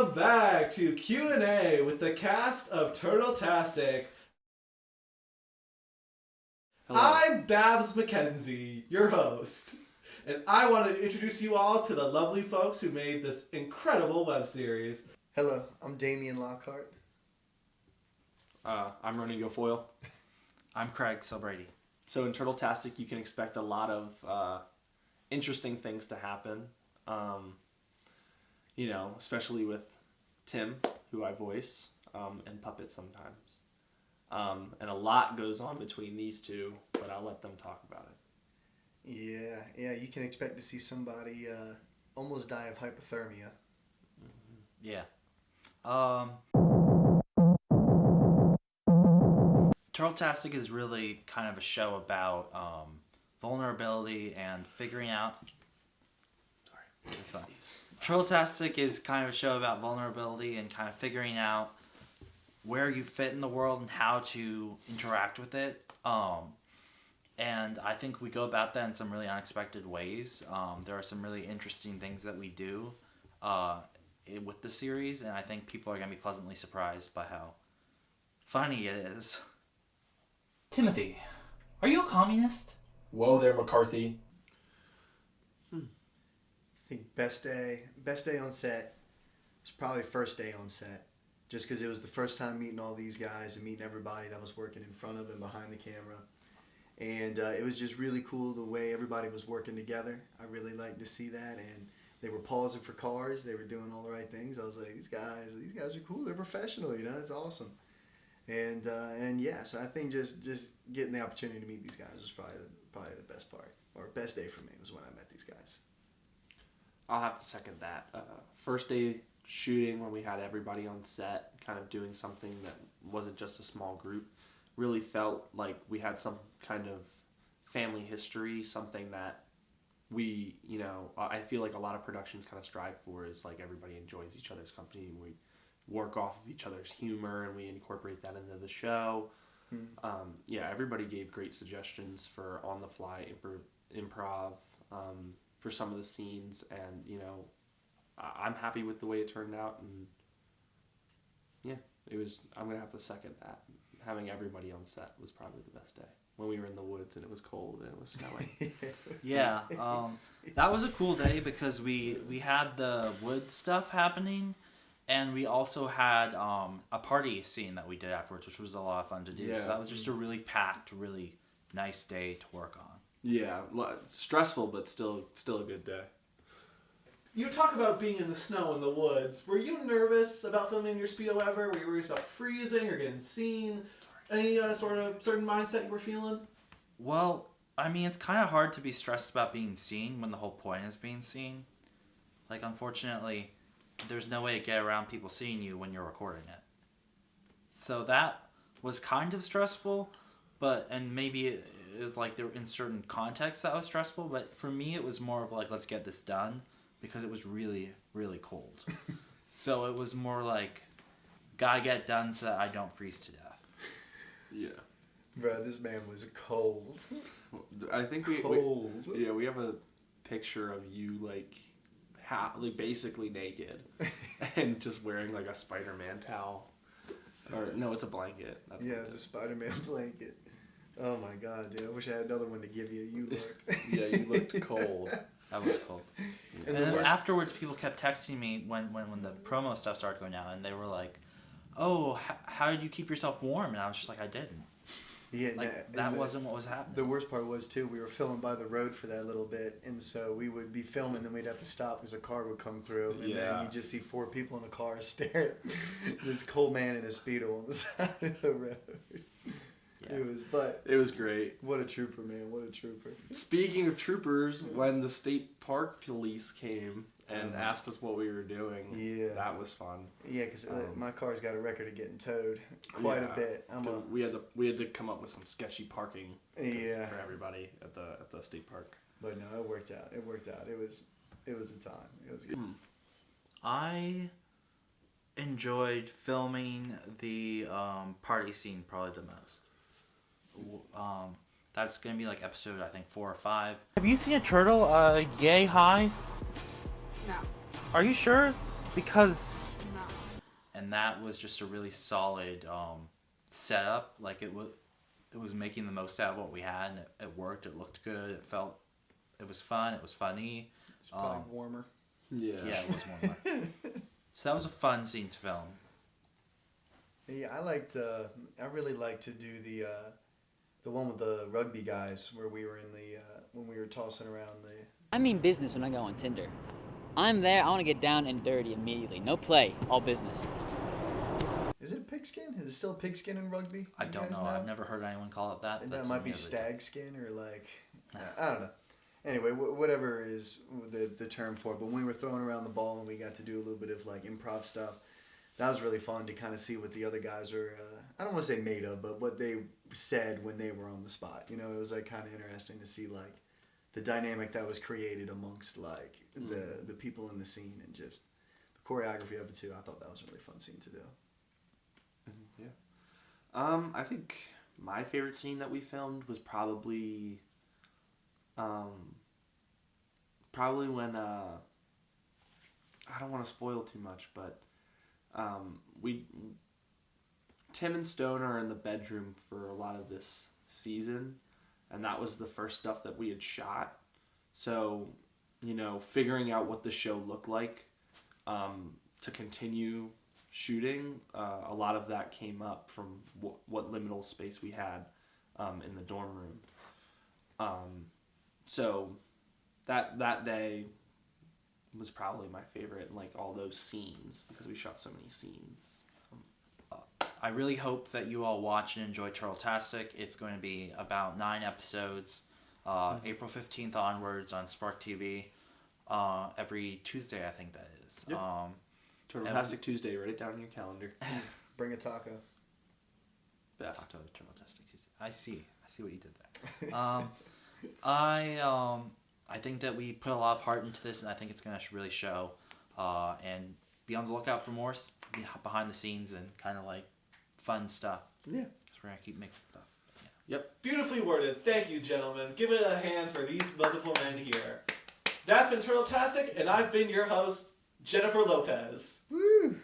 Welcome back to Q&A with the cast of TurtleTastic. Hello. I'm Babs McKenzie, your host, and I want to introduce you all to the lovely folks who made this incredible web series. Hello, I'm Damian Lockhart. I'm Ronnie Guilfoyle. I'm Craig Silbrady. So in TurtleTastic, you can expect a lot of interesting things to happen. Especially with Tim, who I voice, and Puppet sometimes. And a lot goes on between these two, but I'll let them talk about it. Yeah, you can expect to see somebody almost die of hypothermia. Yeah. TurtleTastic is really kind of a show about vulnerability and figuring out... Sorry. It's fine. TurtleTastic is kind of a show about vulnerability and kind of figuring out where you fit in the world and how to interact with it. And I think we go about that in some really unexpected ways. There are some really interesting things that we do with the series, and I think people are going to be pleasantly surprised by how funny it is. Timothy, are you a communist? Whoa there, McCarthy. I think best day on set was probably first day on set. Just because it was the first time meeting all these guys and meeting everybody that was working in front of and behind the camera. And it was just really cool the way everybody was working together. I really liked to see that. And they were pausing for cars. They were doing all the right things. I was like, these guys are cool. They're professional, It's awesome. And yeah, so I think just getting the opportunity to meet these guys was probably the best part. Or best day for me was when I met these guys. I'll have to second that. First day shooting when we had everybody on set kind of doing something that wasn't just a small group really felt like we had some kind of family history, something that we, I feel like a lot of productions kind of strive for is like everybody enjoys each other's company and we work off of each other's humor and we incorporate that into the show. Everybody gave great suggestions for on-the-fly improv for some of the scenes, and I'm happy with the way it turned out, and I'm gonna have to second that. Having everybody on set was probably the best day when we were in the woods and it was cold and it was snowing. Yeah, that was a cool day because we had the wood stuff happening, and we also had a party scene that we did afterwards, which was a lot of fun to do. Yeah. So that was just a really packed, really nice day to work on. Yeah, stressful, but still a good day. You talk about being in the snow in the woods. Were you nervous about filming your Speedo ever? Were you worried about freezing or getting seen? Any sort of certain mindset you were feeling? Well, I mean, it's kind of hard to be stressed about being seen when the whole point is being seen. Like, unfortunately, there's no way to get around people seeing you when you're recording it. So that was kind of stressful, and maybe it was like there in certain contexts that was stressful, but for me it was more of like, let's get this done, because it was really, really cold. So it was more like, gotta get done so that I don't freeze to death. Yeah. Bro, this man was cold. I think we have a picture of you like basically naked and just wearing like a Spider-Man towel. Or no, it's a blanket. It's a Spider-Man blanket. Oh my god, dude! I wish I had another one to give you. You looked. Yeah, you looked cold. That was cold. Yeah. And then afterwards, people kept texting me when the promo stuff started going out, and they were like, "Oh, how did you keep yourself warm?" And I was just like, "I didn't." Yeah, that wasn't what was happening. The worst part was too, we were filming by the road for that little bit, and so we would be filming, then we'd have to stop because a car would come through, and then you just see 4 people in a car stare at this cold man in a Speedo on the side of the road. Yeah. It was great. What a trooper, man! What a trooper. Speaking of troopers, when the state park police came and asked us what we were doing, that was fun. Yeah, because my car's got a record of getting towed quite a bit. We had to come up with some sketchy parking for everybody at the state park. But no, it worked out. It worked out. It was a time. It was good. I enjoyed filming the party scene probably the most. That's gonna be like episode, I think, 4 or 5. Have you seen a turtle yay high? No. Are you sure? Because No. and that was just a really solid setup. Like it was making the most out of what we had, and it worked. It looked good. It was fun. It was funny. It's probably warmer. Yeah. Yeah, it was warmer. So that was a fun scene to film. Yeah, I really liked to do the one with the rugby guys where we were in the when we were tossing around the. I mean business when I go on Tinder. I'm there, I want to get down and dirty immediately. No play, all business. Is it pigskin? Is it still pigskin in rugby? I You don't guys know. I've never heard anyone call it that. And but that might be maybe- stag skin or like, I don't know. Anyway, whatever is the term for it. But when we were throwing around the ball and we got to do a little bit of like improv stuff, that was really fun to kind of see what the other guys are, I don't want to say made of, but what they said when they were on the spot. You know, it was like kind of interesting to see like the dynamic that was created amongst like the people in the scene and just the choreography of it too. I thought that was a really fun scene to do. Yeah. I think my favorite scene that we filmed was probably when I don't want to spoil too much, but Tim and Stone are in the bedroom for a lot of this season, and that was the first stuff that we had shot. So, you know, figuring out what the show looked like to continue shooting, a lot of that came up from what liminal space we had in the dorm room. So that day was probably my favorite, like all those scenes, because we shot so many scenes. I really hope that you all watch and enjoy TurtleTastic. It's going to be about 9 episodes, April 15th onwards on Sparkk TV, every Tuesday, I think that is. Yep. TurtleTastic Tuesday, write it down in your calendar. Bring a taco. Best. Talk to TurtleTastic Tuesday. I see what you did there. I think that we put a lot of heart into this, and I think it's going to really show. And be on the lookout for more behind the scenes and kind of like fun stuff. Yeah. Because we're going to keep making stuff. Yep. Beautifully worded. Thank you, gentlemen. Give it a hand for these wonderful men here. That's been TurtleTastic, and I've been your host, Jennifer Lopez. Woo!